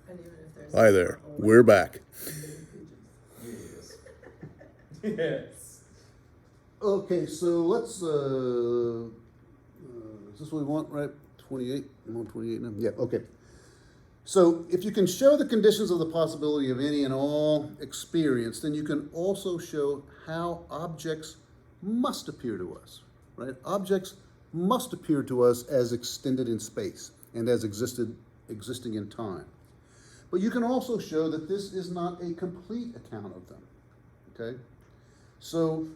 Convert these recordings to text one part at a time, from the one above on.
And even if there's Hi there, we're back. Yes. Yes. Okay, so let's, is this what we want, right? 28, I'm on 28 now? Yeah, okay. So if you can show the conditions of the possibility of any and all experience, then you can also show how objects must appear to us, right? Objects must appear to us as extended in space and as existing in time. But you can also show that this is not a complete account of them, okay? So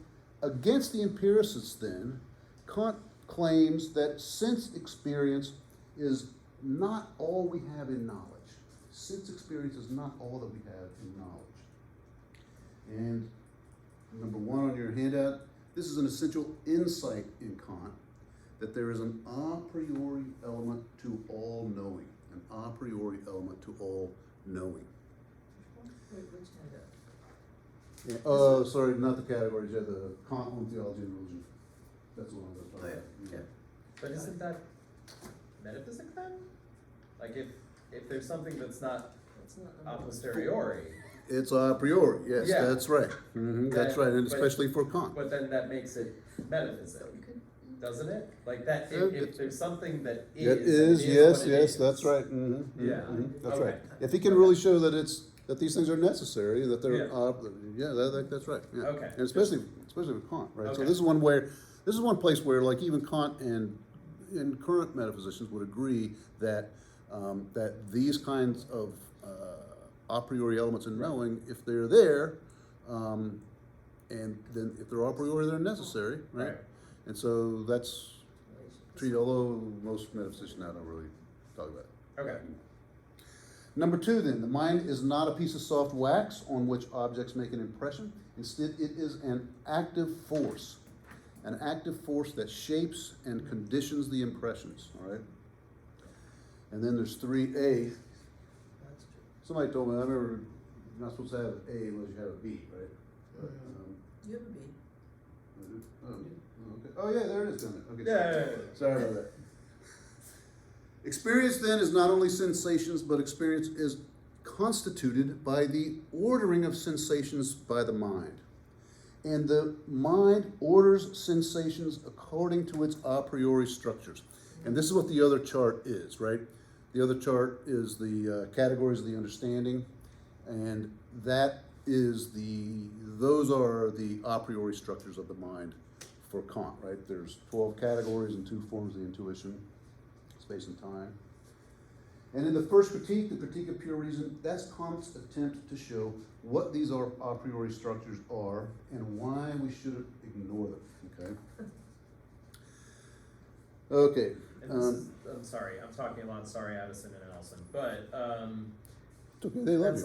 against the empiricists then, Kant claims that sense experience is not all we have in knowledge. Sense experience is not all that we have in knowledge. And number one on your handout, this is an essential insight in Kant, that there is an a priori element to all knowing. An a priori element to all knowing. Wait, which handout? Yeah, oh, sorry, not the categories, yeah, the Kant on theology and religion. That's the one I was talking about. Yeah. But isn't that metaphysics then? Like if there's something that's not It's not a posteriori, It's a priori, yes, Yeah. that's right. That's right, and But- especially for Kant. but then that makes it metaphysics, So you could, doesn't it? Like that, Yeah, if there's something that is, It is, it yes, what it yes, is. that's right. Yeah. That's Okay. right. If he can really show that that these things are necessary, that they're, Yeah. that's right. Yeah. Okay. And especially with Kant, right? So Okay. this is one place where, like, even Kant and current metaphysicians would agree that that these kinds of a priori elements in knowing, if they're there, and then if they're a priori, they're necessary, right? Right. And so that's treated, although most metaphysicians now don't really talk about it. Okay. Number two, then, the mind is not a piece of soft wax on which objects make an impression. Instead, it is an active force that shapes and conditions the impressions, all right? And then there's 3A. that's true. Somebody told me, I remember, you're not supposed to have an A unless you have a B, right? But, You have a B. okay. Oh, yeah, there it is, down there. Okay, Yeah. sorry about that. Experience then is not only sensations, but experience is constituted by the ordering of sensations by the mind. And the mind orders sensations according to its a priori structures. And this is what the other chart is, right? The other chart is the categories of the understanding, and those are the a priori structures of the mind for Kant, right? There's 12 categories and 2 forms of the intuition, space and time. And in the first critique, the critique of pure reason, that's Kant's attempt to show what these a priori structures are and why we shouldn't ignore them, okay? Okay. And this is, I'm sorry, I'm talking a lot, sorry Addison and Nelson, but It's okay, they love you.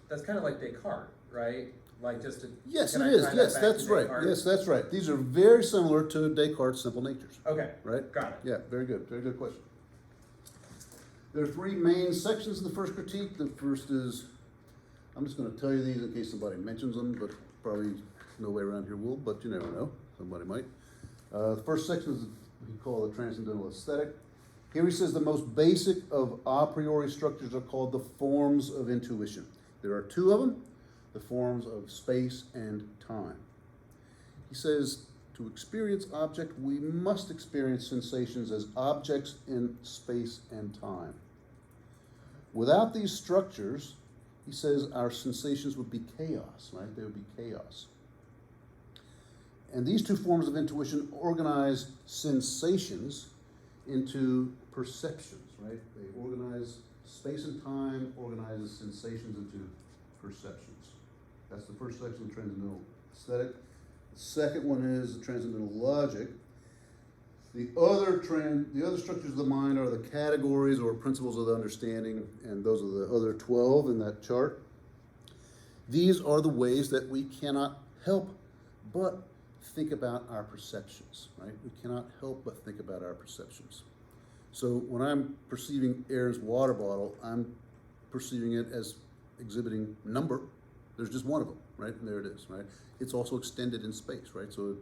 that's kind of like Descartes, right? Like just to. Yes, can it I is. tie that Yes, back that's to right. Descartes? Yes, that's right. These are very similar to Descartes' simple natures, Okay, right? got it. Yeah, very good. Very good question. There are 3 main sections in the first critique. The first is, I'm just going to tell you these in case somebody mentions them, but probably no way around here will, but you never know. Somebody might. The first section is what he called the transcendental aesthetic. Here he says the most basic of a priori structures are called the forms of intuition. There are 2 of them, the forms of space and time. He says to experience object, we must experience sensations as objects in space and time. Without these structures, he says our sensations would be chaos, right? They would be chaos. And these 2 forms of intuition organize sensations into perceptions, right? They organize space and time, organizes sensations into perceptions. That's the first section of transcendental aesthetic. The second one is the transcendental logic. The other structures of the mind are the categories or principles of the understanding, and those are the other 12 in that chart. These are the ways that we cannot help but think about our perceptions, right? We cannot help but think about our perceptions. So when I'm perceiving Aaron's water bottle, I'm perceiving it as exhibiting number. There's just one of them, right? And there it is, right? It's also extended in space, right? So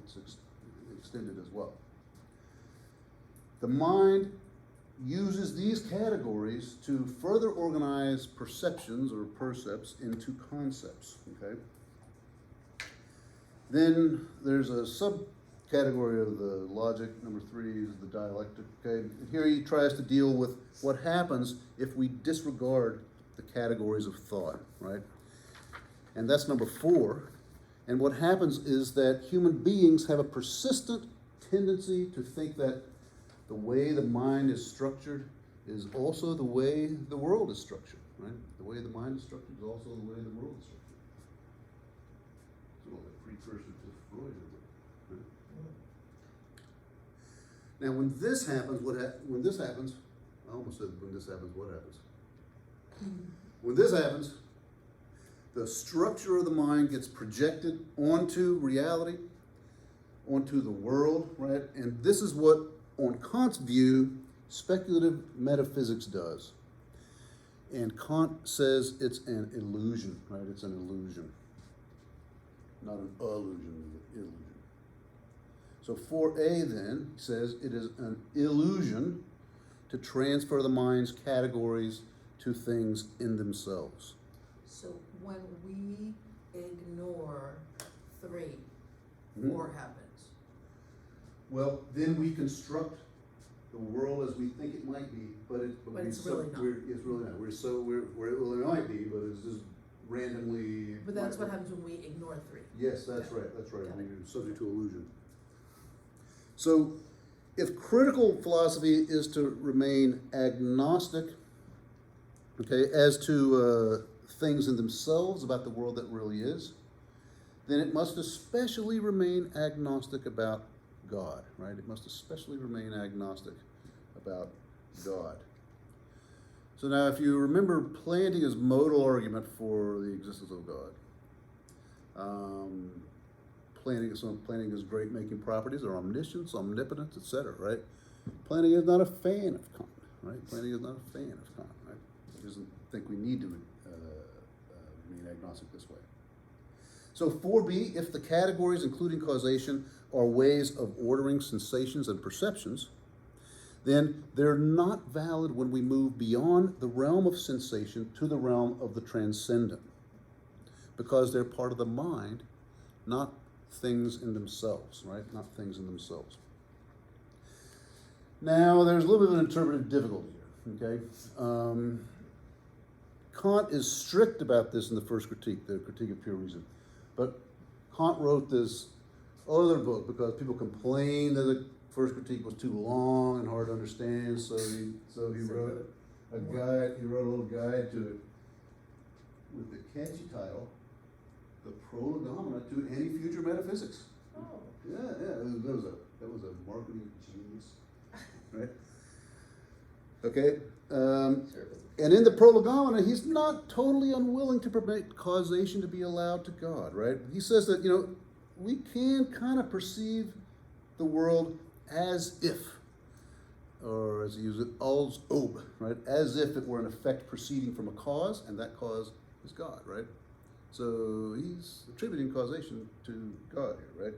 it's extended as well. The mind uses these categories to further organize perceptions or percepts into concepts, okay? Then there's a subcategory of the logic. Number 3 is the dialectic, okay? And here he tries to deal with what happens if we disregard the categories of thought, right? And that's number 4. And what happens is that human beings have a persistent tendency to think that the way the mind is structured is also the way the world is structured, right? The way the mind is structured is also the way the world is structured. Sort of a precursor to Freud, right? Now, when this happens, when this happens, I almost said when this happens, what happens? When this happens, the structure of the mind gets projected onto reality, onto the world, right? And this is what, on Kant's view, speculative metaphysics does. And Kant says it's an illusion, right? It's an illusion. Not an illusion, it's an illusion. So 4a then says it is an illusion to transfer the mind's categories to things in themselves. So when we ignore 3, Mhm. 4 happens. Well, then we construct the world as we think it might be, but But it's really not. It's really not. Well, it might be, but it's just randomly. But that's what happens when we ignore 3. Yes, that's Okay. right. That's right. Got We're it. subject to illusion. So, if critical philosophy is to remain agnostic, okay, as to things in themselves about the world that really is, then it must especially remain agnostic about God, right? It must especially remain agnostic about God. So now, if you remember Plantinga's modal argument for the existence of God, Plantinga's great making properties are omniscience, omnipotence, etc., right? Plantinga is not a fan of Kant, right? Plantinga is not a fan of Kant, right? He doesn't think we need to remain agnostic this way. So 4b, if the categories, including causation, are ways of ordering sensations and perceptions, then they're not valid when we move beyond the realm of sensation to the realm of the transcendent, because they're part of the mind, not things in themselves, right? Not things in themselves. Now, there's a little bit of an interpretive difficulty here, okay? Kant is strict about this in the first critique, the Critique of Pure Reason. But Kant wrote this other book because people complained that the first critique was too long and hard to understand, so he wrote a guide. He wrote a little guide to it with the catchy title, "The Prolegomena to Any Future Metaphysics." Oh. Yeah, that was a marketing genius, right? Okay. Sure. And in the Prolegomena, he's not totally unwilling to permit causation to be allowed to God, right? He says that, we can kind of perceive the world as if, or as he uses it, als ob, right? As if it were an effect proceeding from a cause, and that cause is God, right? So he's attributing causation to God here, right?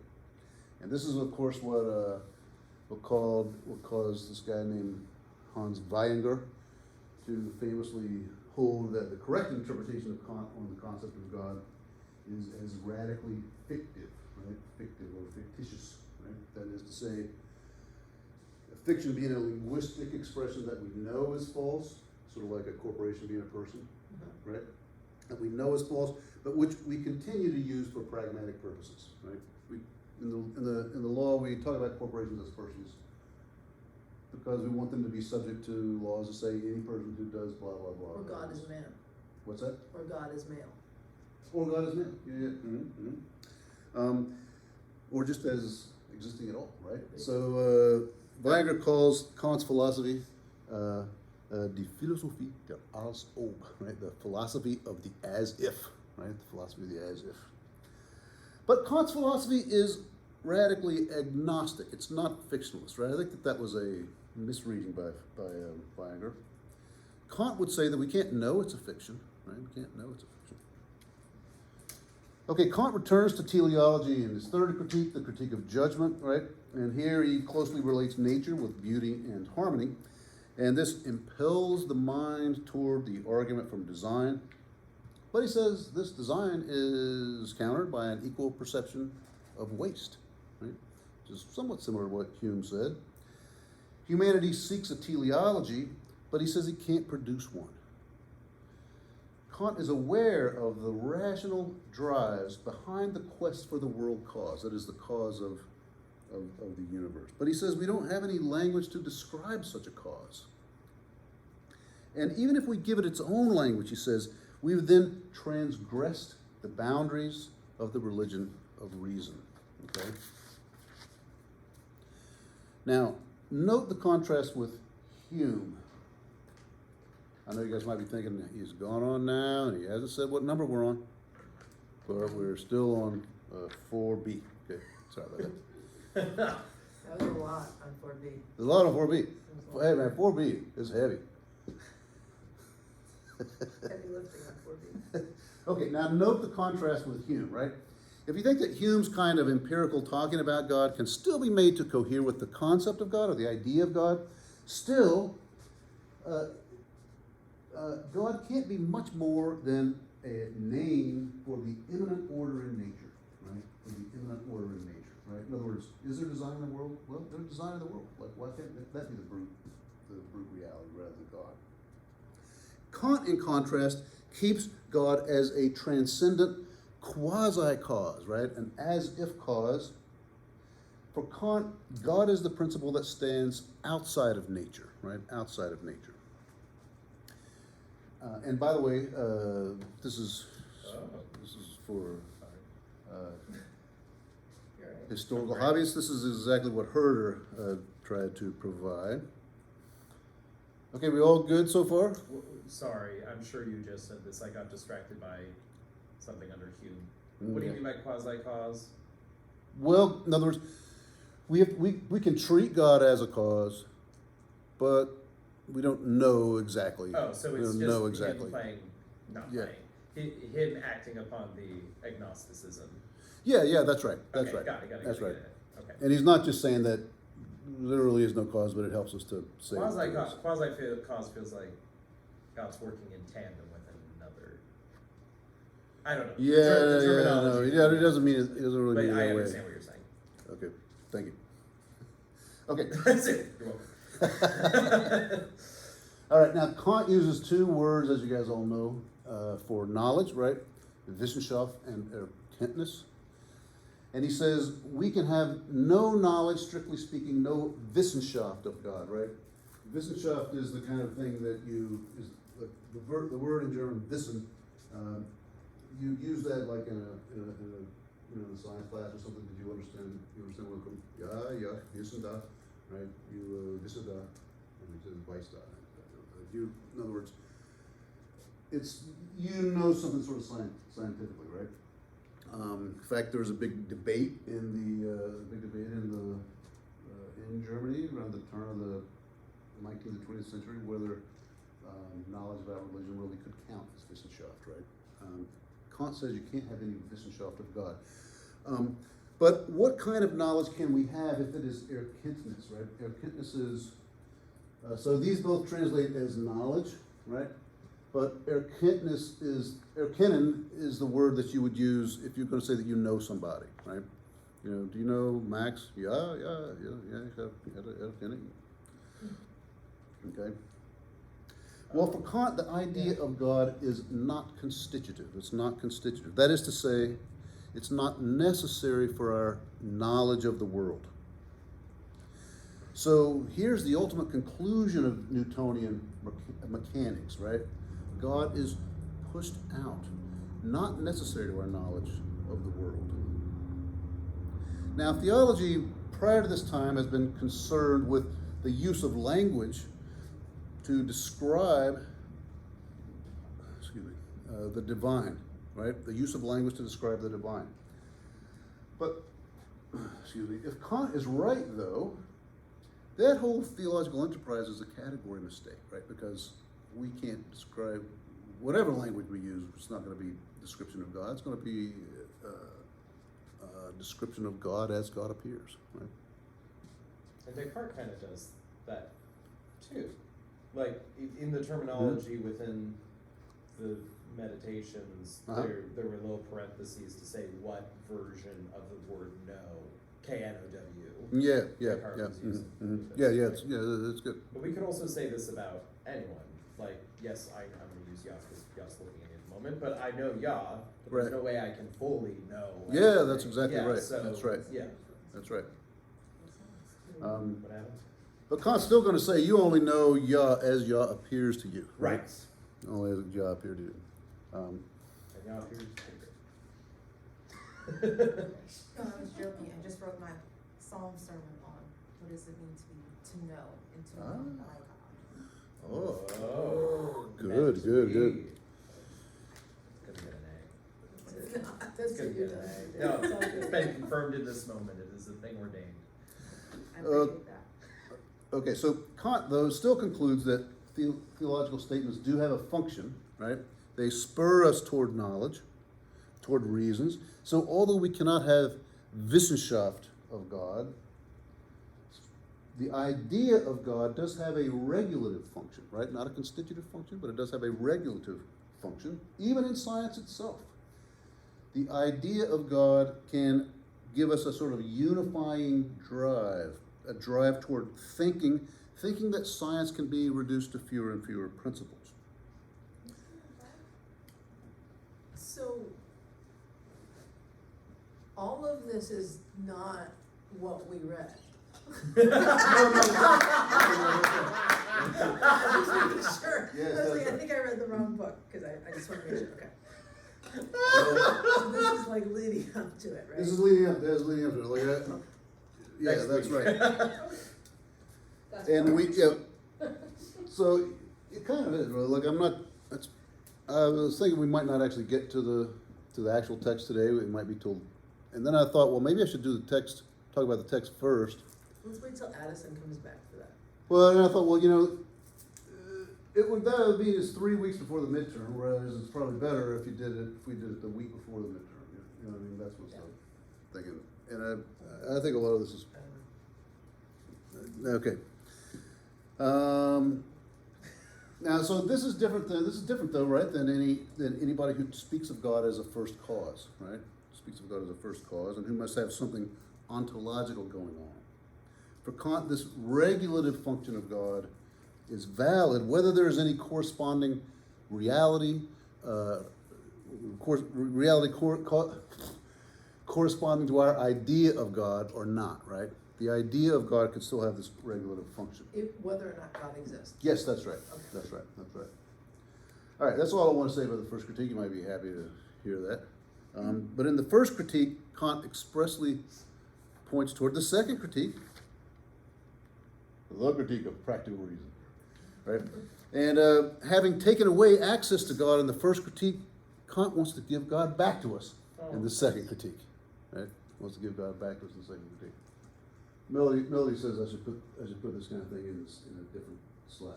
And this is, of course, what caused this guy named Hans Weyanger to famously hold that the correct interpretation of Kant on the concept of God is as radically fictive, right? Fictive or fictitious, right? That is to say, a fiction being a linguistic expression that we know is false, sort of like a corporation being a person, right? That we know is false, but which we continue to use for pragmatic purposes, right? In the law, we talk about corporations as persons, because we want them to be subject to laws that say any person who does blah, blah, blah. Or God is man. What's that? Or God is male. Or God is man. Yeah. Mm-hmm, mm-hmm. Or just as existing at all, right? So Weyanger calls Kant's philosophy die Philosophie der als ob, right? The philosophy of the as if, right? The philosophy of the as if. But Kant's philosophy is radically agnostic. It's not fictionalist, right? I think that was a misreading by Weyanger. Kant would say that we can't know it's a fiction, right? We can't know it's a fiction. Okay, Kant returns to teleology in his third critique, the Critique of Judgment, right? And here he closely relates nature with beauty and harmony. And this impels the mind toward the argument from design. But he says this design is countered by an equal perception of waste, right? Which is somewhat similar to what Hume said. Humanity seeks a teleology, but he says he can't produce one. Kant is aware of the rational drives behind the quest for the world cause, that is the cause of the universe. But he says we don't have any language to describe such a cause. And even if we give it its own language, he says, we've then transgressed the boundaries of the religion of reason. Okay? Now, note the contrast with Hume. I know you guys might be thinking he's gone on now and he hasn't said what number we're on, but we're still on 4B. Okay, sorry about that. That was a lot on 4B. There's a lot on 4B. Hey man, 4B is heavy. Heavy lifting on 4B. Okay, now note the contrast with Hume, right? If you think that Hume's kind of empirical talking about God can still be made to cohere with the concept of God or the idea of God, still, God can't be much more than a name for the immanent order in nature, right? For the immanent order in nature, right? In other words, is there design in the world? Well, there's design in the world. Like, why can't that be the brute reality rather than God? Kant, in contrast, keeps God as a transcendent quasi-cause, right? An as-if cause. For Kant, God is the principle that stands outside of nature, right? Outside of nature. And by the way, this is for historical hobbyists. This is exactly what Herder tried to provide. Okay, we all good so far? Sorry, I'm sure you just said this. I got distracted by something under Hume. What do you mean by quasi-cause? Well, in other words, we can treat God as a cause, but we don't know exactly. Oh, so we it's don't just know exactly. him playing, not Yeah. playing, him acting upon the agnosticism. Yeah, that's right. That's Okay, right. got it, That's right. Okay. And he's not just saying that there really is no cause, but it helps us to say there is. Quasi-cause feels like God's working in tandem with another. I don't know. Yeah, Terminology. no, yeah, it doesn't mean it doesn't really But mean I that way. understand what you're saying. Okay, thank you. Okay. That's it. You're welcome. All right, now Kant uses two words, as you guys all know, for knowledge, right? Wissenschaft and Erkenntnis. And he says we can have no knowledge, strictly speaking, no Wissenschaft of God, right? Wissenschaft is the kind of thing that is the word in German, Wissen. You use that like in a science class or something. Did you understand? You understand what it comes? Ja, wissen da, right? You wissen da, and it says weiß da. In other words, it's something sort of scientifically, right? In fact, there was a big debate in Germany around the turn of the 19th and 20th century whether knowledge about religion really could count as Wissenschaft, right? Kant says you can't have any Wissenschaft of God. But what kind of knowledge can we have if it is Erkenntnis, right? Erkenntnis is, so these both translate as knowledge, right? But Erkennen is the word that you would use if you're going to say that you know somebody, right? You know, do you know Max? Yeah, Erkennen. Okay. Well, for Kant, the idea of God is not constitutive. It's not constitutive. That is to say, it's not necessary for our knowledge of the world. So here's the ultimate conclusion of Newtonian mechanics, right? God is pushed out, not necessary to our knowledge of the world. Now, theology prior to this time has been concerned with the use of language to describe, the divine, right? The use of language to describe the divine. But, if Kant is right, though, that whole theological enterprise is a category mistake, right? Because we can't describe whatever language we use. It's not going to be description of God. It's going to be a description of God as God appears, right? And Descartes kind of does that too. like, in the terminology within the meditations, Uh-huh. there were little parentheses to say what version of the word know, K-N-O-W. Yeah, yeah, Descartes yeah, was using. yeah, yeah, it's good. But we could also say this about anyone. Like, yes, I'm going to use Yah because Yah's looking at me at the moment, but I know Yah, but there's Right. no way I can fully know. Yeah, everything. that's exactly right. So, That's right. Yeah. That's right. What happened? But Kant's still going to say you only know Yah as Yah appears to you. Right. Only as Yah appeared to you. And Yah appears to No, I was joking. I just wrote my psalm sermon on what does it mean to know and to know by God. Oh, good, Next good, week. good. It's gonna get an A. It's not, It's that's gonna what get you're an doing. A. No, It's all it's good. been confirmed in this moment. It is a thing ordained. I appreciate that. Okay, so Kant, though, still concludes that theological statements do have a function, right? They spur us toward knowledge, toward reasons. So although we cannot have Wissenschaft of God, the idea of God does have a regulative function, right? Not a constitutive function, but it does have a regulative function, even in science itself. The idea of God can give us a sort of unifying drive, a drive toward thinking that science can be reduced to fewer and fewer principles. So, all of this is not what we read. I just want to make sure. Yes, I was that's like, I right. think I read the wrong book, because I just want to make sure, okay. So this is like leading up to it, right? This is leading up to it. Like that. Yeah, Next that's week. right. That's And we, fine. yeah, so it kind of is, really. Like I was thinking we might not actually get to the actual text today. It might be till, and then I thought, well, maybe I should do the text, talk about the text first. Let's wait till Addison comes back for that. Well, and I thought, well, it would better be is 3 weeks before the midterm, whereas it's probably better if we did it the week before the midterm. You know what I mean? That's what I'm thinking. And I think a lot of this is okay. Now, so this is different though, right? Than anybody who speaks of God as a first cause, right? Speaks of God as a first cause, and who must have something ontological going on. For Kant, this regulative function of God is valid, whether there is any corresponding reality, corresponding to our idea of God or not, right? The idea of God could still have this regulative function. Whether or not God exists. Yes, that's right. Okay. That's right. That's right. All right, that's all I want to say about the first critique. You might be happy to hear that. But in the first critique, Kant expressly points toward the second critique, the critique of practical reason, right? And having taken away access to God in the first critique, Kant wants to give God back to us in the second critique, right? Wants to give God back to us in the second critique. Melody says I should put this kind of thing in a different slide.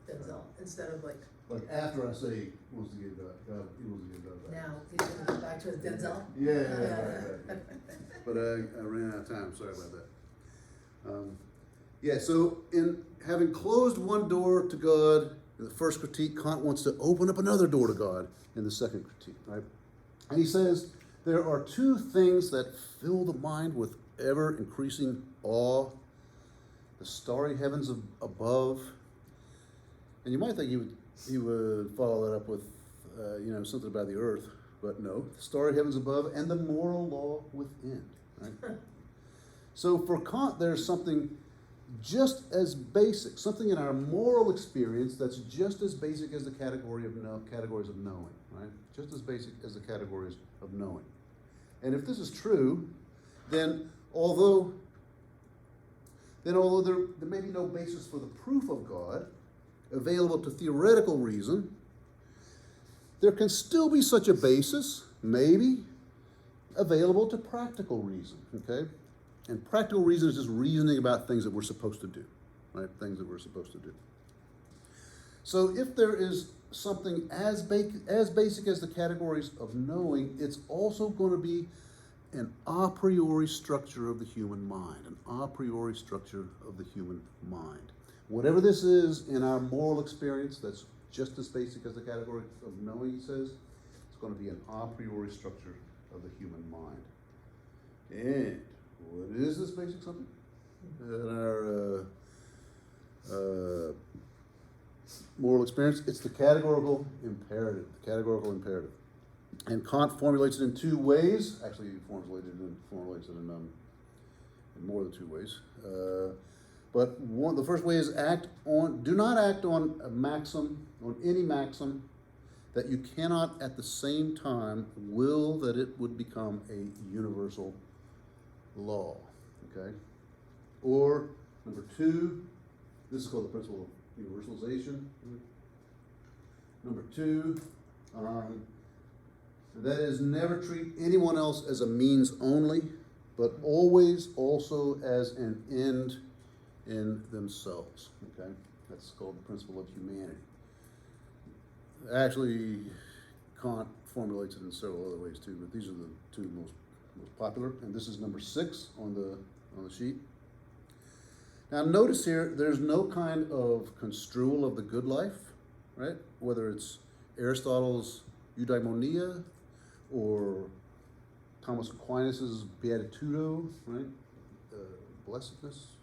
Denzel, instead of like, Like after I say wants to give God, he wants to give God back. now, he's gonna go back to his Denzel. Yeah. But I ran out of time. Sorry about that. So in having closed one door to God in the first critique, Kant wants to open up another door to God in the second critique, right? And he says there are two things that fill the mind with ever increasing awe: the starry heavens above. And you might think he would follow that up with something about the earth, but no, the starry heavens above and the moral law within, right? So for Kant, there's something just as basic, something in our moral experience that's just as basic as the categories of knowing, right? Just as basic as the categories of knowing. And if this is true, then although there may be no basis for the proof of God available to theoretical reason, there can still be such a basis, maybe, available to practical reason, okay? And practical reason is just reasoning about things that we're supposed to do, right? Things that we're supposed to do. So if there is something as basic as the categories of knowing, it's also going to be an a priori structure of the human mind, an a priori structure of the human mind. whatever this is in our moral experience that's just as basic as the category of knowing, he says, it's going to be an a priori structure of the human mind. And what is this basic something? In our moral experience, it's the categorical imperative. The categorical imperative. And Kant formulates it in two ways. Actually, he formulates it in more than two ways. But the first way is do not act on a maxim, on any maxim, that you cannot at the same time will that it would become a universal law. Okay? Or number two, this is called the principle of universalization. Number two, that is, never treat anyone else as a means only, but always also as an end in themselves. Okay? That's called the principle of humanity. Actually, Kant formulates it in several other ways too, but these are the two most popular, and this is number 6 on the sheet. Now notice here, there's no kind of construal of the good life, right? Whether it's Aristotle's eudaimonia or Thomas Aquinas's beatitudo, right? Blessedness.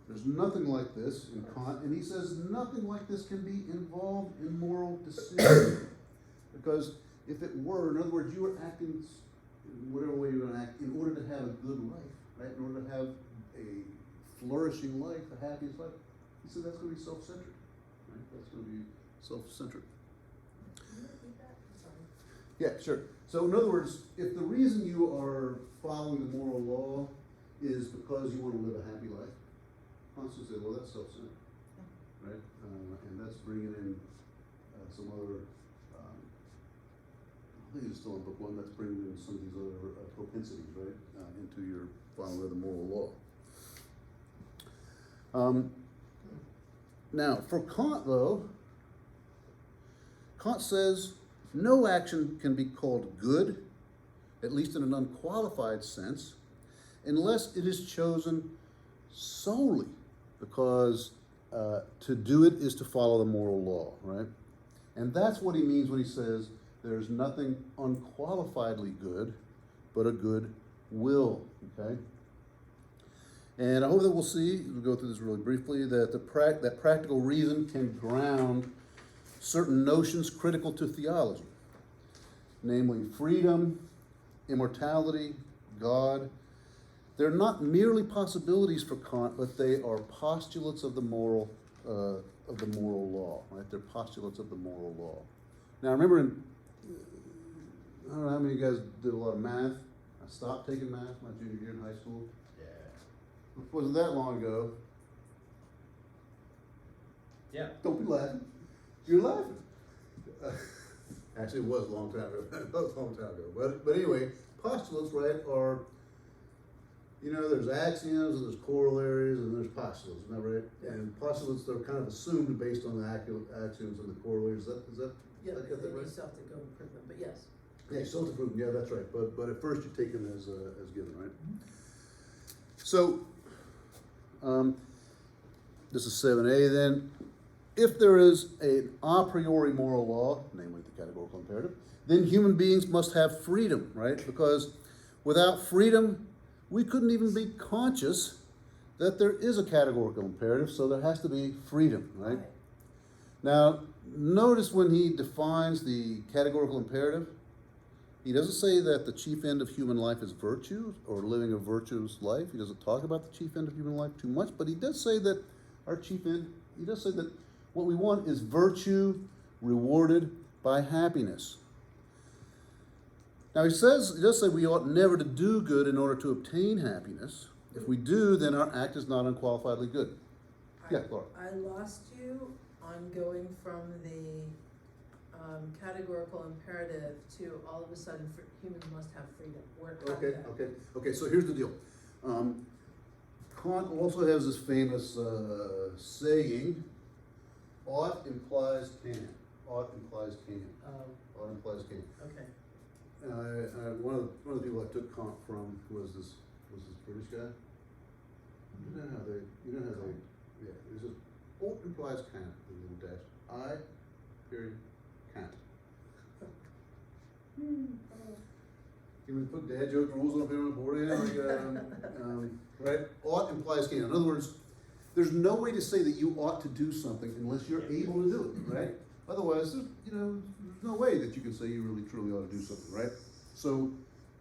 There's nothing like this in Kant, and he says nothing like this can be involved in moral decision. Because if it were, in other words, you were acting in whatever way you're going to act in order to have a good life, right? In order to have a flourishing life, the happiest life. He said that's going to be self-centered, right? That's going to be self-centered. Can you repeat that? I'm sorry. Yeah, sure. So in other words, if the reason you are following the moral law is because you want to live a happy life, Constance said, well, that's self-centered, right? And that's bringing in some other, I think it's still in book 1, that's bringing in some of these other propensities, right, into your following of the moral law. Now, for Kant, though, Kant says no action can be called good, at least in an unqualified sense, unless it is chosen solely because to do it is to follow the moral law, right? And that's what he means when he says there's nothing unqualifiedly good, but a good will, okay? And I hope that we'll see, we'll go through this really briefly, that that practical reason can ground certain notions critical to theology, namely freedom, immortality, God. They're not merely possibilities for Kant, but they are postulates of the moral law, right? They're postulates of the moral law. Now, remember, I don't know how many of you guys did a lot of math. I stopped taking math my junior year in high school. Yeah. It wasn't that long ago. Yeah. Don't be laughing. You're laughing. Actually, it was a long time ago. It was a long time ago. But anyway, postulates, right, are, you know, there's axioms and there's corollaries and there's postulates, isn't that right? Yeah. And postulates, they're kind of assumed based on the axioms and the corollaries. Is that Yeah, I get that then you right? still have to go and prove them, but yes. Yeah, self-proof. Yeah, that's right. But at first you take them as given, right? Mm-hmm. So, this is 7a then. If there is an a priori moral law, namely the categorical imperative, then human beings must have freedom, right? Because without freedom, we couldn't even be conscious that there is a categorical imperative, so there has to be freedom, right? Now, notice when he defines the categorical imperative, he doesn't say that the chief end of human life is virtue or living a virtuous life. He doesn't talk about the chief end of human life too much, but he does say that our chief end, he does say that what we want is virtue rewarded by happiness. Now he does say we ought never to do good in order to obtain happiness. If we do, then our act is not unqualifiedly good. Yeah, Laura. I lost you on going from the categorical imperative to all of a sudden humans must have freedom. Okay. So here's the deal. Kant also has this famous saying, ought implies can. Ought implies can. Ought implies can. Okay. One of the people I took Kant from was this British guy. You know how they Yeah, it says, or implies Kant, in the little dash. I, period, Kant. Can we put dad joke rules up here on the board? Yeah, like, right? Ought implies can. In other words, there's no way to say that you ought to do something unless you're able to do it, right? Otherwise, there's no way that you can say you really truly ought to do something, right? So,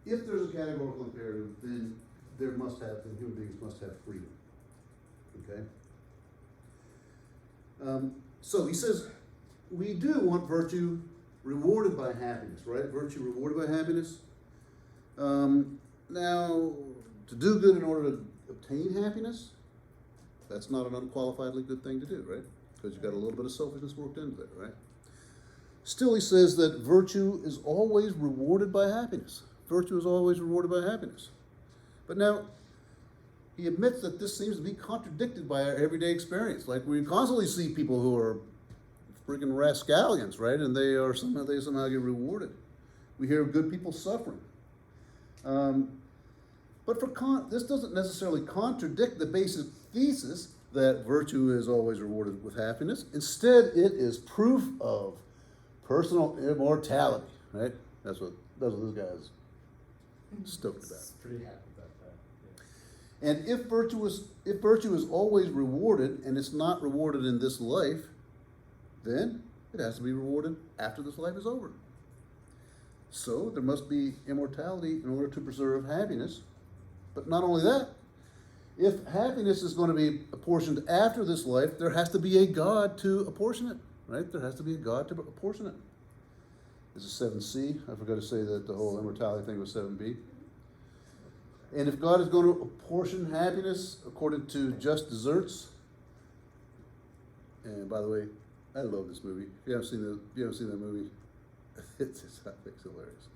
if there's a categorical imperative, then human beings must have freedom. Okay? So he says, we do want virtue rewarded by happiness, right? Virtue rewarded by happiness. Now, to do good in order to obtain happiness, that's not an unqualifiedly good thing to do, right? Because you've got a little bit of selfishness worked into it, right? Still, he says that virtue is always rewarded by happiness. Virtue is always rewarded by happiness. But now, he admits that this seems to be contradicted by our everyday experience. Like, we constantly see people who are freaking rascallions, right? And they somehow get rewarded. We hear of good people suffering. But for Kant, this doesn't necessarily contradict the basic thesis that virtue is always rewarded with happiness. Instead, it is proof of personal immortality, right? That's what this guy is stoked about. Pretty happy about that. Yeah. And if virtue is always rewarded and it's not rewarded in this life, then it has to be rewarded after this life is over. So there must be immortality in order to preserve happiness. But not only that, if happiness is going to be apportioned after this life, there has to be a God to apportion it, right? There has to be a God to apportion it. This is 7c. I forgot to say that the whole immortality thing was 7b. And if God is going to apportion happiness according to just deserts, and by the way, I love this movie. If you haven't seen that movie, it's hilarious.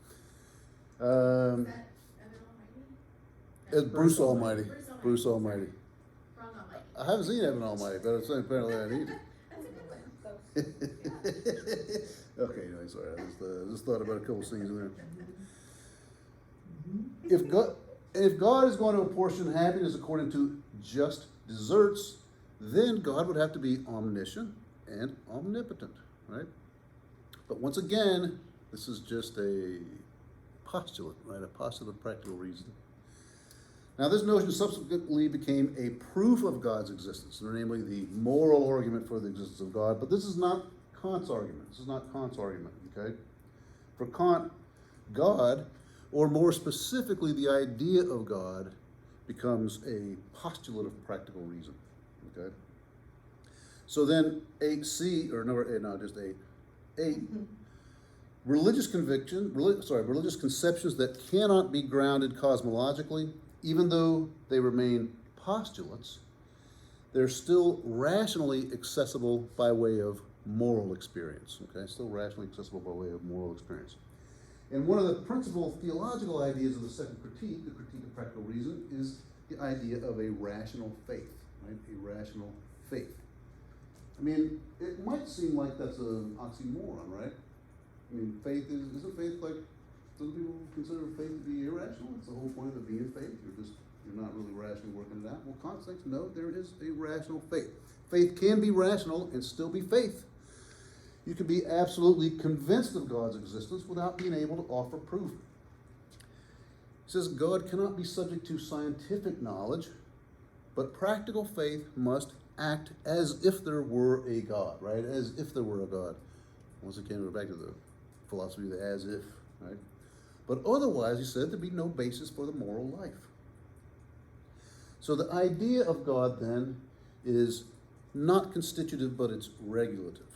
It's Bruce Almighty. Bruce Almighty. Wrong Almighty. I haven't seen Evan Almighty, but apparently I need That's a good one. So, Okay, no, sorry. I just thought about a couple scenes in there. If God is going to apportion happiness according to just deserts, then God would have to be omniscient and omnipotent, right? But once again, this is just a postulate, right? A postulate of practical reason. Now, this notion subsequently became a proof of God's existence, namely the moral argument for the existence of God. But this is not Kant's argument. This is not Kant's argument, okay? For Kant, God, or more specifically, the idea of God, becomes a postulate of practical reason, okay? So then 8c, or no, just 8. 8, religious conceptions that cannot be grounded cosmologically, even though they remain postulates, they're still rationally accessible by way of moral experience, okay? Still rationally accessible by way of moral experience. And one of the principal theological ideas of the second critique, the critique of practical reason, is the idea of a rational faith, right? A rational faith. I mean, it might seem like that's an oxymoron, right? I mean, isn't faith like, some people consider faith to be irrational? It's the whole point of being faith. You're not really rationally working it out. Well, Kant says, no, there is a rational faith. Faith can be rational and still be faith. You can be absolutely convinced of God's existence without being able to offer proof. He says God cannot be subject to scientific knowledge, but practical faith must act as if there were a God, right? As if there were a God. Once again, we're back to the philosophy of the as if, right? But otherwise, he said, there'd be no basis for the moral life. So the idea of God, then, is not constitutive, but it's regulative.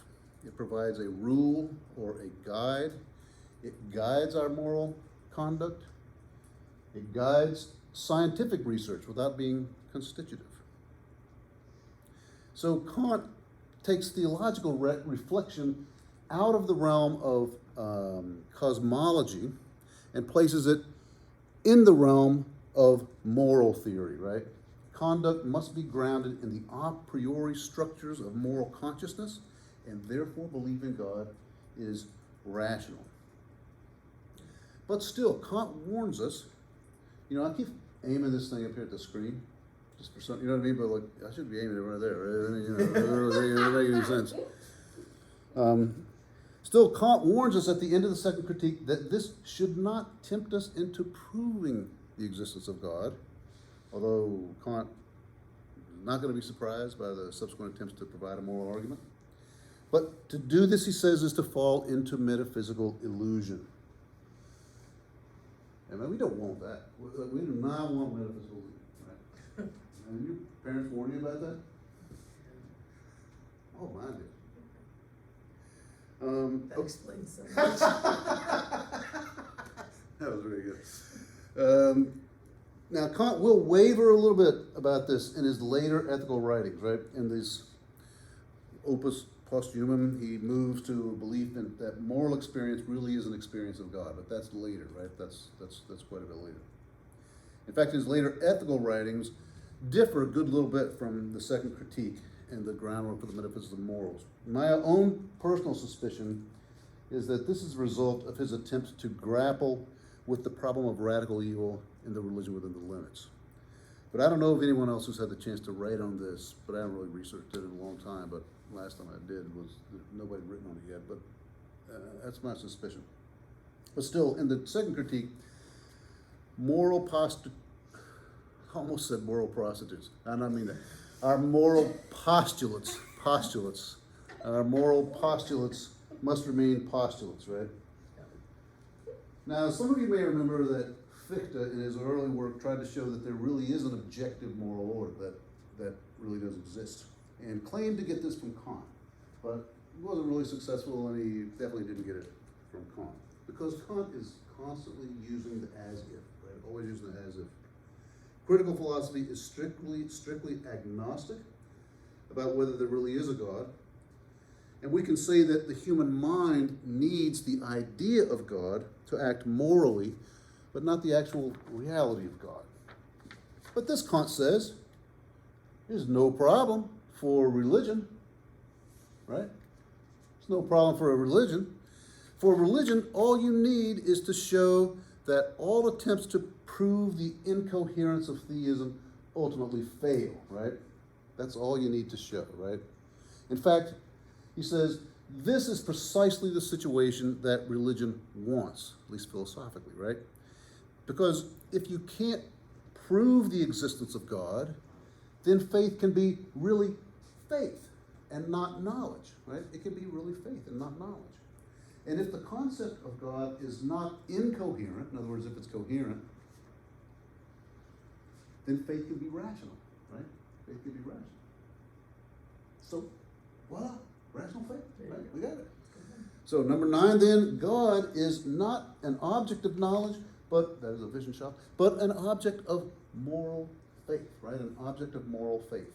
It provides a rule or a guide. It guides our moral conduct. It guides scientific research without being constitutive. So Kant takes theological reflection out of the realm of cosmology and places it in the realm of moral theory, right? Conduct must be grounded in the a priori structures of moral consciousness, and therefore belief in God is rational. But still, Kant warns us, I keep aiming this thing up here at the screen. Just for some, you know what I mean? But like, I should be aiming it right there, right? I mean, you know, it doesn't make any sense. Still, Kant warns us at the end of the second critique that this should not tempt us into proving the existence of God, although Kant is not going to be surprised by the subsequent attempts to provide a moral argument. But to do this, he says, is to fall into metaphysical illusion. And we don't want that. We do not want metaphysical illusion, right? And your parents warn you about that? Oh, mine did. That Okay. explains so much. That was very good. Now, Kant will waver a little bit about this in his later ethical writings, right? In this opus posthumum, he moves to a belief that moral experience really is an experience of God, but that's later, right? That's quite a bit later. In fact, his later ethical writings differ a good little bit from the second critique and the groundwork for the metaphysics of morals. My own personal suspicion is that this is a result of his attempt to grapple with the problem of radical evil in the religion within the limits. But I don't know if anyone else has had the chance to write on this, but I haven't really researched it in a long time, but last time I did was nobody had written on it yet, but that's my suspicion. But still, in the second critique, I almost said moral prostitutes. I don't mean that. Our moral postulates must remain postulates, right? Now, some of you may remember that Fichte, in his early work, tried to show that there really is an objective moral order that really does exist, and claimed to get this from Kant, but he wasn't really successful, and he definitely didn't get it from Kant, because Kant is constantly using the as-if, right? Always using the as-if. Critical philosophy is strictly agnostic about whether there really is a God, and we can say that the human mind needs the idea of God to act morally, but not the actual reality of God. But this, Kant says, is no problem for religion, right? It's no problem for a religion. For religion, all you need is to show that all attempts to prove the incoherence of theism ultimately fail, right? That's all you need to show, right? In fact, he says, this is precisely the situation that religion wants, at least philosophically, right? Because if you can't prove the existence of God, then faith can be really faith and not knowledge, right? It can be really faith and not knowledge. And if the concept of God is not incoherent, in other words, if it's coherent, then faith can be rational, right? Faith can be rational. So, voila, rational faith, right? We got it. So number 9 then, God is not an object of knowledge, but, that is a vision shop, but an object of moral faith, right? An object of moral faith,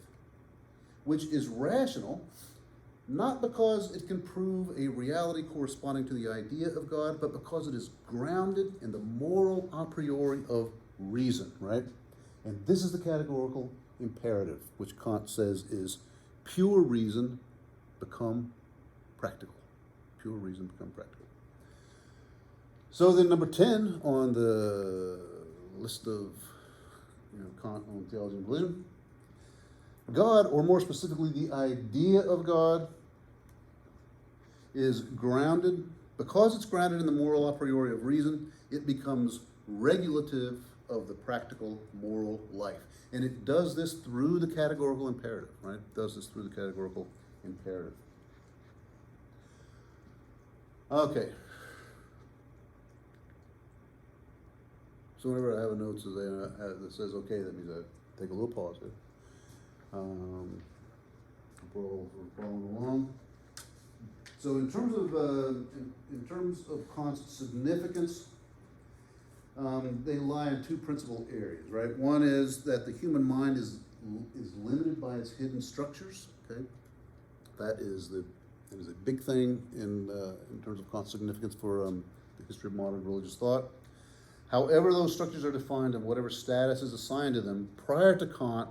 which is rational, not because it can prove a reality corresponding to the idea of God, but because it is grounded in the moral a priori of reason, right? And this is the categorical imperative, which Kant says is pure reason become practical. Pure reason become practical. So then number 10 on the list of Kant on theology and religion, God, or more specifically the idea of God, is grounded, because it's grounded in the moral a priori of reason, it becomes regulative of the practical moral life. And it does this through the categorical imperative, right? It does this through the categorical imperative. Okay. So whenever I have a note that says okay, that means I take a little pause here. We're following along. So in terms of Kant's significance, they lie in 2 principal areas, right? One is that the human mind is limited by its hidden structures. Okay, that is a big thing in terms of Kant's significance for the history of modern religious thought. However those structures are defined and whatever status is assigned to them, prior to Kant,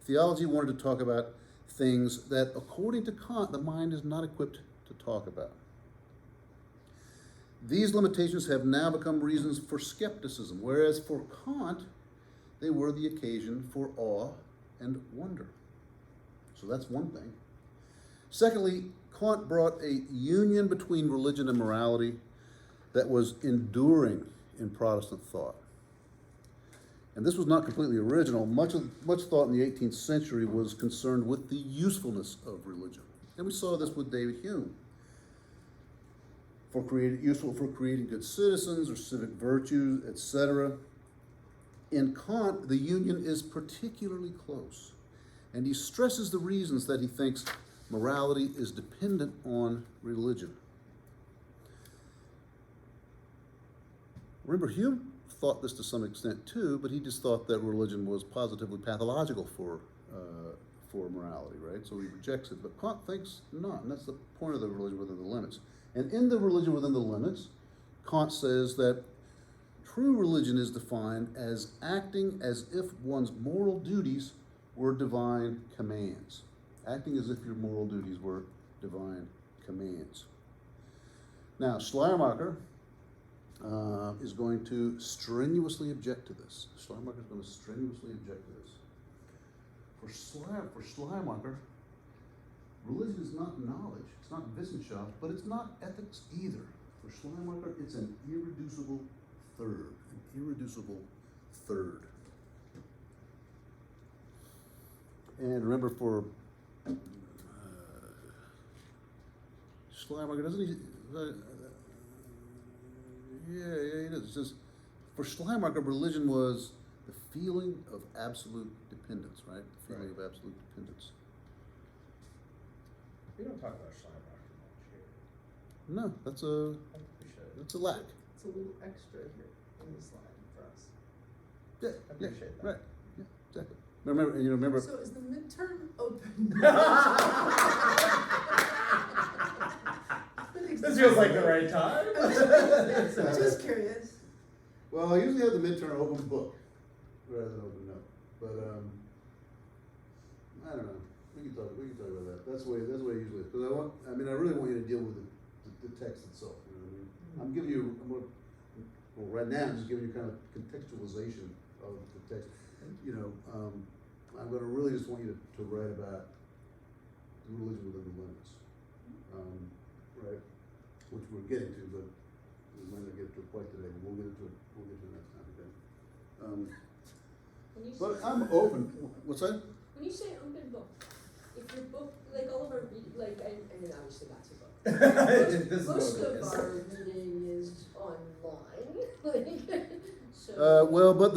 theology wanted to talk about things that, according to Kant, the mind is not equipped to talk about. These limitations have now become reasons for skepticism, whereas for Kant, they were the occasion for awe and wonder. So that's one thing. Secondly, Kant brought a union between religion and morality that was enduring in Protestant thought. And this was not completely original. Much thought in the 18th century was concerned with the usefulness of religion. And we saw this with David Hume. Useful for creating good citizens or civic virtues, etc. In Kant, the union is particularly close. And he stresses the reasons that he thinks morality is dependent on religion. Remember, Hume thought this to some extent too, but he just thought that religion was positively pathological for morality, right? So he rejects it. But Kant thinks not, and that's the point of the religion within the limits. And in the religion within the limits, Kant says that true religion is defined as acting as if one's moral duties were divine commands. Acting as if your moral duties were divine commands. Now, Schleiermacher is going to strenuously object to this. Schleiermacher is going to strenuously object to this. For Schleiermacher, religion is not knowledge, it's not Wissenschaft, but it's not ethics either. For Schleiermacher, it's an irreducible third. An irreducible third. And remember, for Schleiermacher, doesn't he? Yeah, he does. It says, for Schleiermacher, religion was the feeling of absolute dependence, right? The feeling of absolute dependence. We don't talk about Schleiermacher much here. No, that's a I think we should. that's a lack. It's a little extra here in the slide for us. Yeah, I appreciate that. Right. Yeah, exactly. Remember. So is the midterm open? This feels like the right time. Just curious. Well, I usually have the midterm open book rather than open note, but I don't know. We can talk about that. That's the way I usually. Because I really want you to deal with the text itself. You know what I mean? I'm giving you. Right now, I'm just giving you kind of contextualization of the text. You know, I'm going to really just want you to write about the religion within the limits, right? Which we're getting to, but we might not get to it quite today. But we'll get to it. We'll get to it next time. Okay. When you But say- I'm open. What's that? When you say open book, if your book, like all of our reading, like, I mean, obviously that's a book. This is Most what it of is. our reading is online, like, so. Well, but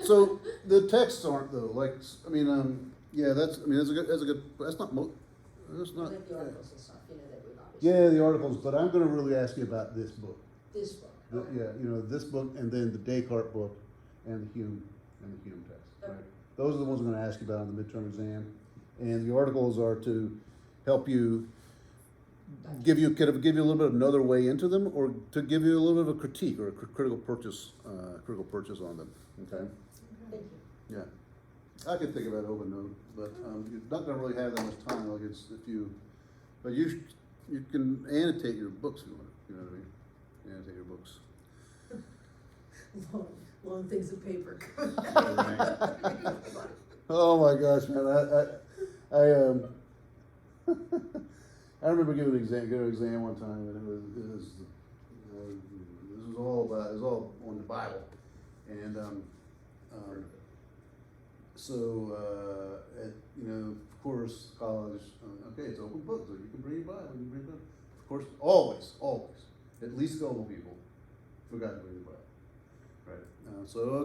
so the texts aren't though. Like, I mean, yeah, that's a good. That's not that's not. Like the articles and stuff, you know, that we've obviously. Yeah, the articles. But I'm going to really ask you about this book. This book. Yeah, this book, and then the Descartes book, and the Hume text. Right? Okay. Those are the ones I'm going to ask you about on the midterm exam, and the articles are to help you. Gotcha. Give you a little bit of another way into them, or to give you a little bit of a critique or a critical purchase on them. Okay. Thank you. Yeah, I could think about open note, but you're not going to really have that much time. Like but you can annotate your books if you want. You know what I mean? Annotate your books. Long things of paper. Oh my gosh, man! I remember giving an exam one time, and this was all on the Bible, and of course, college. Okay, it's open book, so you can bring your Bible. You can bring it. Of course, always, at least gullible people forgot to bring the Bible, right? So when well,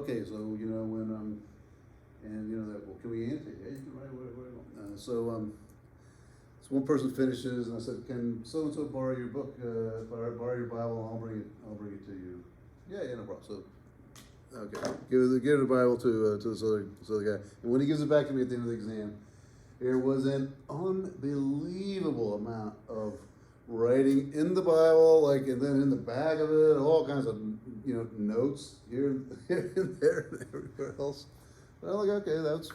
can we annotate? Yeah, you can write whatever you want. So one person finishes, and I said, "Can so and so borrow your book? Borrow your Bible, and I'll bring it to you." Yeah, no problem. So, okay, give the Bible to this other guy, and when he gives it back to me at the end of the exam, there was an unbelievable amount of writing in the Bible, and then in the back of it, all kinds of notes here and there and everywhere else. But I'm like, okay, that's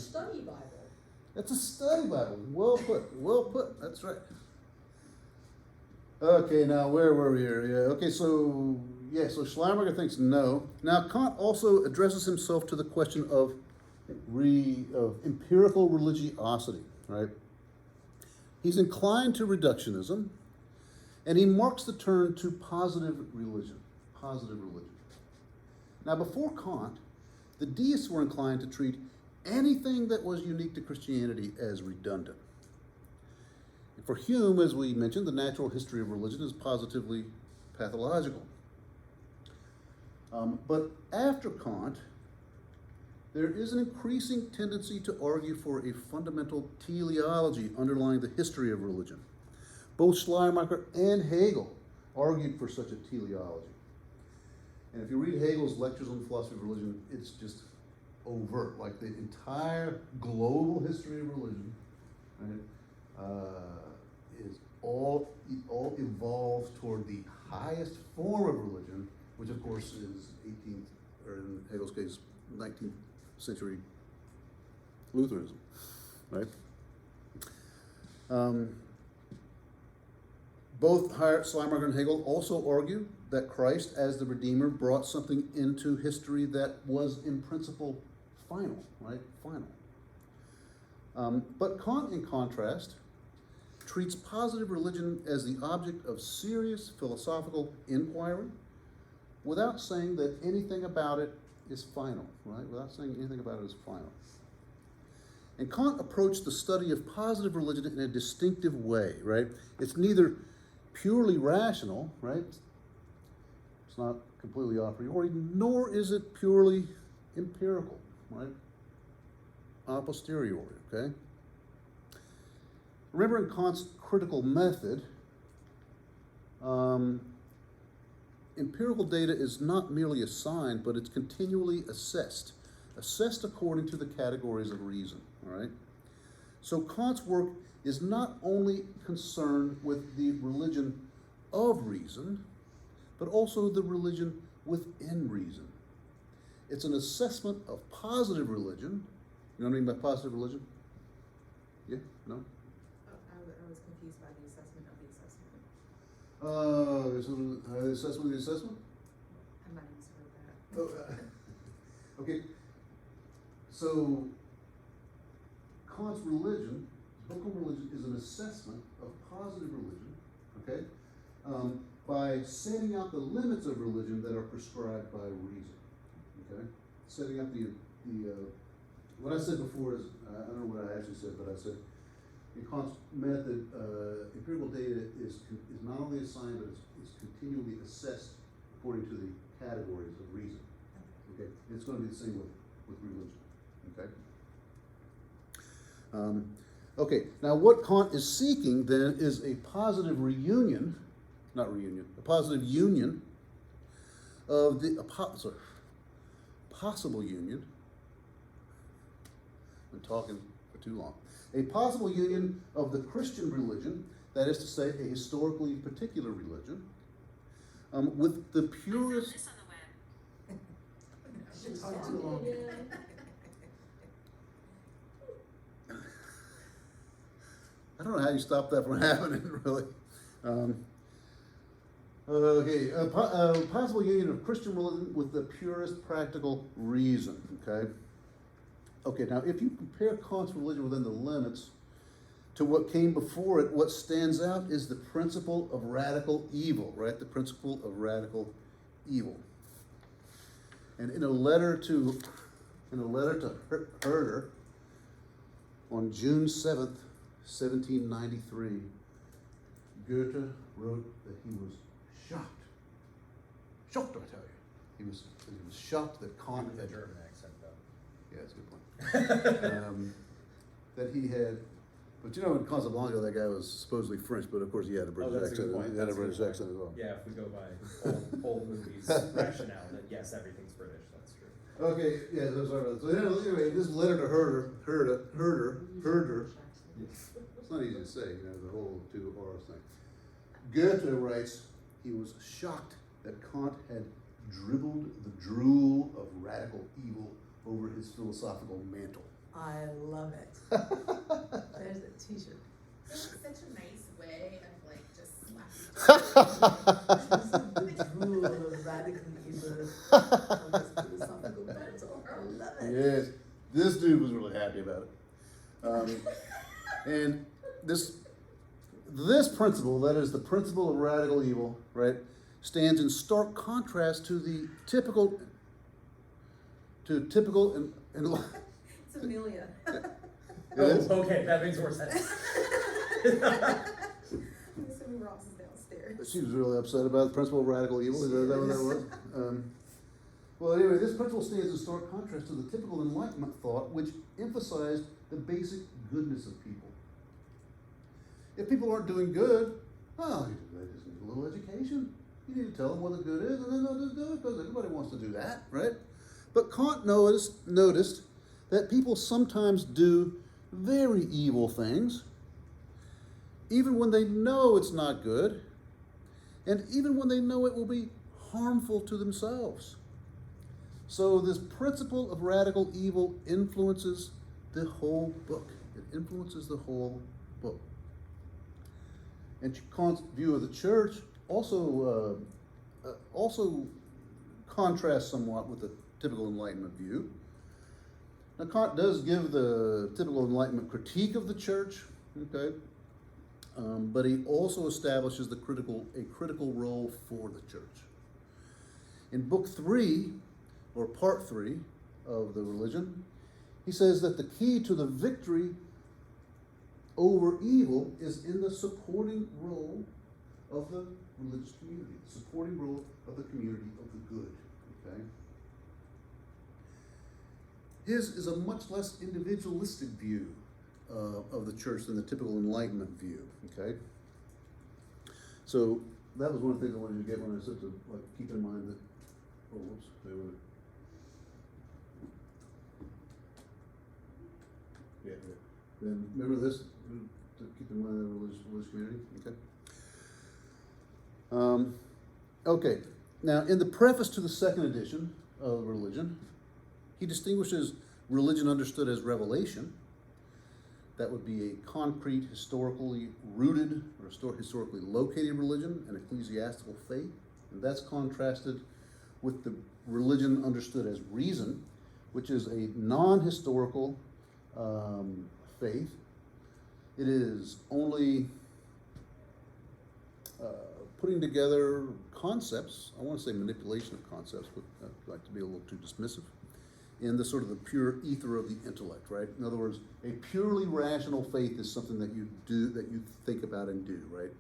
Study Bible. It's a study Bible. Well put. That's right. Okay, now where were we here? Yeah. Okay, so Schleiermacher thinks no. Now Kant also addresses himself to the question of of empirical religiosity, right? He's inclined to reductionism, and he marks the turn to positive religion. Positive religion. Now, before Kant, the deists were inclined to treat anything that was unique to Christianity as redundant. And for Hume, as we mentioned, the natural history of religion is positively pathological. But after Kant, there is an increasing tendency to argue for a fundamental teleology underlying the history of religion. Both Schleiermacher and Hegel argued for such a teleology. And if you read Hegel's lectures on the philosophy of religion, it's just overt. Like the entire global history of religion, right, is all evolves toward the highest form of religion, which of course is 18th, or in Hegel's case, 19th century Lutheranism, right? Both Schleiermacher and Hegel also argue that Christ, as the Redeemer, brought something into history that was, in principle, final, right? Final. But Kant, in contrast, treats positive religion as the object of serious philosophical inquiry without saying that anything about it is final, right? Without saying anything about it is final. And Kant approached the study of positive religion in a distinctive way, right? It's neither purely rational, right? It's not completely a priori, nor is it purely empirical, right? A posteriori, okay? Remember, in Kant's critical method, empirical data is not merely assigned, but it's continually assessed according to the categories of reason, all right? So Kant's work is not only concerned with the religion of reason, but also the religion within reason. It's an assessment of positive religion. You know what I mean by positive religion? Yeah? No? I was confused by the assessment of the assessment. The assessment of the assessment? I might have misheard that. Oh, okay. So, Kant's religion, biblical religion, is an assessment of positive religion, okay, by setting out the limits of religion that are prescribed by reason, okay? Setting out what I said before is, I don't know what I actually said, but I said, in Kant's method, empirical data is not only assigned, but it's continually assessed according to the categories of reason, okay? It's going to be the same with religion, okay? Okay, now what Kant is seeking then is a positive a positive union of the, possible union, I've been talking for too long, a possible union of the Christian religion, that is to say, a historically particular religion, with the purest... She talked too long. I don't know how you stop that from happening, really. A possible union of Christian religion with the purest practical reason, okay? Okay, now if you compare Kant's religion within the limits to what came before it, what stands out is the principle of radical evil, right? The principle of radical evil. And in a letter to Herder on June 7th, 1793, Goethe wrote that he was shocked. Shocked, I tell you. He was shocked that Kant With a had... German accent, though. Yeah, that's a good point. That he had... But you know, in Casablanca, that guy was supposedly French, but of course he had a British That's a accent. good point. He had a That's British good accent as well. Yeah, if we go by old movies rationale, that yes, everything's British, that's true. Okay, yeah, that's sorry about that. So anyway, this letter to Herder, it's not easy to say, you know, the whole two R's thing. Goethe writes, he was shocked that Kant had dribbled the drool of radical evil over his philosophical mantle. I love it. There's a t-shirt. It was such a nice way of like just slapping. The drool of radically evil on this philosophical battle. I love it. Yes, this And this principle, that is the principle of radical evil, right, stands in stark contrast to the typical and It's Amelia. Oh, okay, that makes more sense. I'm assuming Ross is downstairs. she was really upset about the principle of radical evil. Is that what that was? Well, anyway, this principle stands in stark contrast to the typical Enlightenment thought, which emphasized the basic goodness of people. If people aren't doing good, oh, they just need a little education. You need to tell them what the good is, and then they'll just do it because everybody wants to do that, right? But Kant noticed that people sometimes do very evil things, even when they know it's not good, and even when they know it will be harmful to themselves. So this principle of radical evil influences the whole book. It influences the whole book. And Kant's view of the church also contrasts somewhat with the typical Enlightenment view. Now Kant does give the typical Enlightenment critique of the church, okay, but he also establishes a critical role for the church. In book 3, or part 3 of the religion, he says that the key to the victory over evil is in the supporting role of the religious community, the supporting role of the community of the good, okay? His is a much less individualistic view of the church than the typical Enlightenment view, okay? So that was one of the things I wanted to get when I said to keep in mind that, oh, whoops, they were, yeah. Then remember this, to keep in mind the religious community, okay? Okay, now in the preface to the second edition of Religion, he distinguishes religion understood as revelation. That would be a concrete, historically rooted, or historically located religion, an ecclesiastical faith, and that's contrasted with the religion understood as reason, which is a non-historical faith. It is only putting together concepts, I want to say manipulation of concepts, but I'd like to be a little too dismissive, in the sort of the pure ether of the intellect, right? In other words, a purely rational faith is something that you do, that you think about and do, right?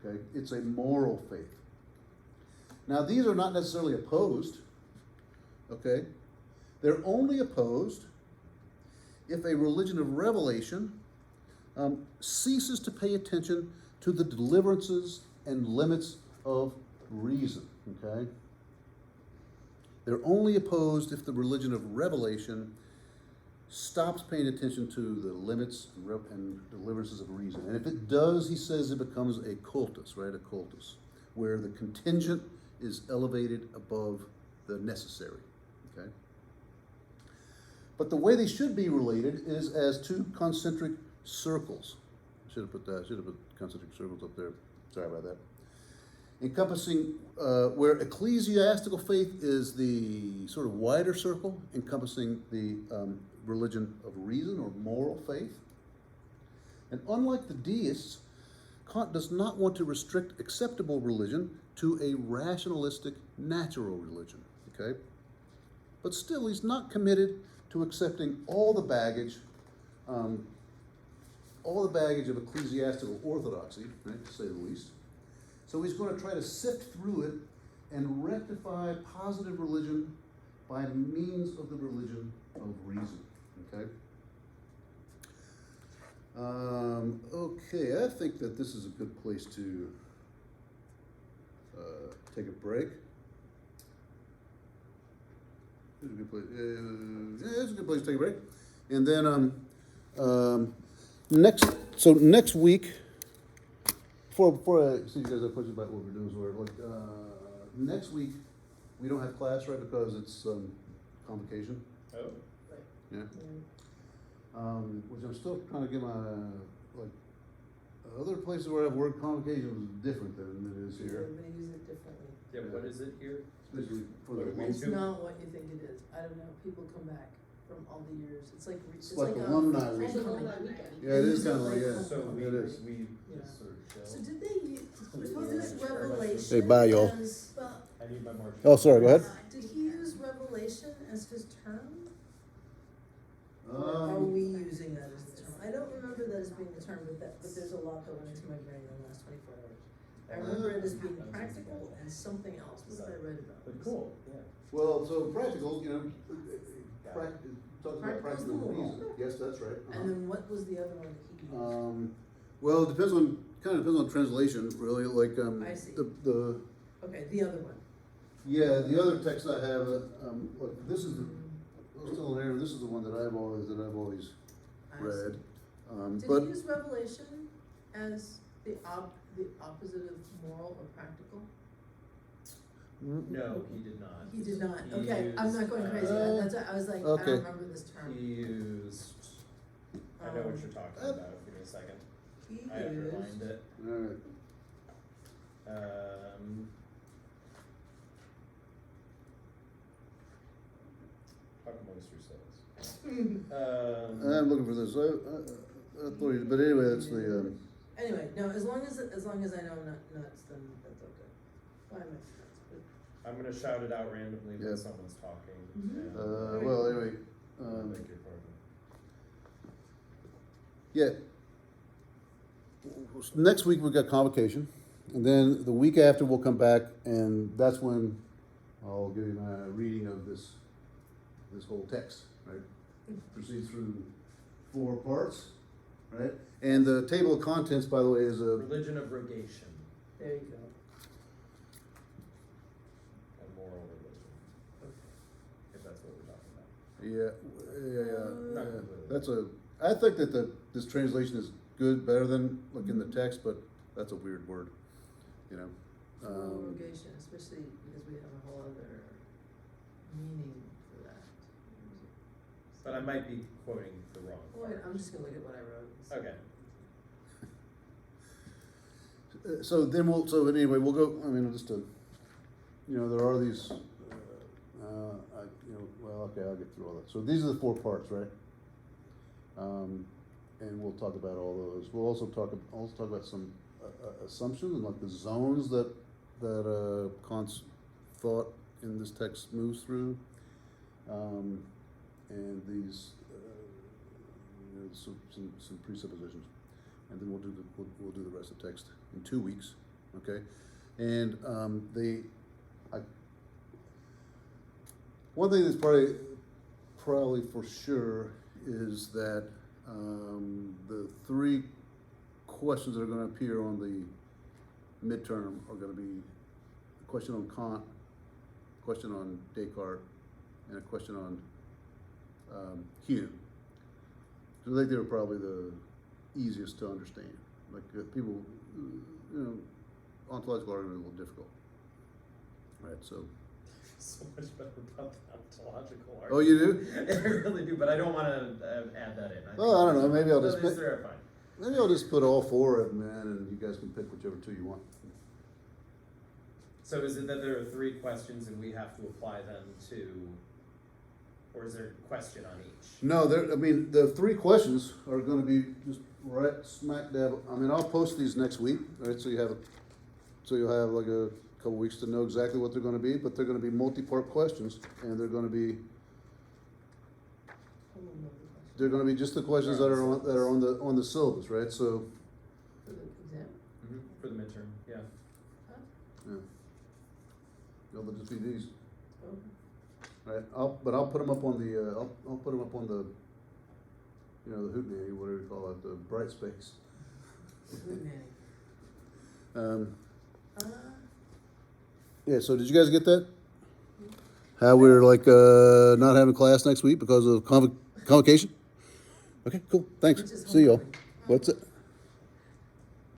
Okay, it's a moral faith. Now, these are not necessarily opposed, okay? They're only opposed if a religion of revelation ceases to pay attention to the deliverances and limits of reason, okay? They're only opposed if the religion of revelation stops paying attention to the limits and deliverances of reason. And if it does, he says it becomes a cultus, right? A cultus, where the contingent is elevated above the necessary, okay? But the way they should be related is as two concentric circles. I should have put concentric circles up there. Sorry about that. Encompassing, where ecclesiastical faith is the sort of wider circle, encompassing the religion of reason or moral faith. And unlike the deists, Kant does not want to restrict acceptable religion to a rationalistic natural religion, okay? But still, he's not committed to accepting all the baggage of ecclesiastical orthodoxy, right, to say the least. So he's going to try to sift through it and rectify positive religion by means of the religion of reason, okay? Okay, I think that this is a good place to take a break. This is a good place. Yeah, it's a good place to take a break. And then next week, before I see you guys have questions about what we're doing, next week we don't have class, right, because it's convocation. Oh. Right. Yeah. Mm. Which I'm still trying to get my other places where I've worked, convocation was different than it is here. Everybody uses it differently. Yeah, what is it here? Especially for the What do we It's do? not what you think it is. I don't know. People come back from all the years. It's like, It's like alumni Also weekend. alumni weekend. Yeah, it is kind of like, yeah. So we, It is. we Yeah. just sort of So chill. did they use this Yeah. revelation? Hey, bye, y'all. as- well, I need my more. Oh, sorry, go ahead. did he use revelation as his term? Or are we using that as the term? I don't remember that as being the term, but there's a lot that went into my brain in the last 24 hours. I remember it as being practical and something else. What did I write about? But cool, yeah. Well, so practical, you know, talks about Practical's practical the reason. rule. Yes, that's right. And then what was the other one that he used? Well, it depends on, kind of depends on translation, really, like, I see. the, Okay, the other one. yeah, the other text I have, look, this is the, I'm still in there, this is the one that I've always I see. read. Did But, he use revelation as the opposite of moral or practical? No, he did not. He did not. He Okay, I'm not going crazy. used, That's what I was like, I okay. don't remember this term. He used, I know what you're talking about, give me a second. He I have to used. rewind it. alright, How come oyster sauce? I'm looking for this, I thought you, but anyway, that's the, Anyway, no, as long as I know nuts, then that's okay. Why am I nuts? But I'm gonna shout it out randomly Yeah. when someone's talking. Mhm. and- well, anyway, Beg your pardon. yeah. Next week we've got convocation, and then the week after we'll come back, and that's when I'll give you my reading of this whole text, right? Proceeds through 4 parts, right? And the table of contents, by the way, is a, Religion of rogation there you go. and moral religion, if that's what we're talking about. Not completely. that's I think that this translation is good, better than, like, in the text, but that's a weird word, you know? Prorogation, especially because we have a whole other meaning for that. But I might be quoting the wrong Wait, part. I'm just gonna look at what I wrote. Okay, So anyway, we'll go, I mean, just to, you know, there are these, well, okay, I'll get through all that. So these are the 4 parts, right? And we'll talk about all those. We'll also talk about some assumptions and like the zones that Kant's thought in this text moves through. And these, some presuppositions. And then we'll do the rest of the text in 2 weeks, okay? And one thing that's probably for sure is that the 3 questions that are going to appear on the midterm are going to be a question on Kant, a question on Descartes, and a question on Hume. So I think they were probably the easiest to understand. Like people, ontological argument is a little difficult. Right, so. so much better about the ontological argument. Oh, you do? I really do, but I don't wanna add that in. Oh, I don't know, maybe I'll just These are fine. Maybe I'll just put all 4 of them in, and you guys can pick whichever 2 you want. So is it that there are 3 questions and we have to apply them to, or is there a question on each? No, the 3 questions are gonna be just right smack dab, I'll post these next week, right, so you'll have like a couple weeks to know exactly what they're gonna be, but they're gonna be multi-part questions, and they're gonna be just the questions that are on the syllabus, right, so, For the exam? For the midterm, yeah. yeah. They'll just be these, Okay. right, I'll put them up on the, I'll put them up on the, the hootenanny, whatever you call it, the bright space. Good nanny. Yeah, so did you guys get that? How we're like not having class next week because of convocation? Okay, cool, thanks. Which is See y'all. homecoming. What's it?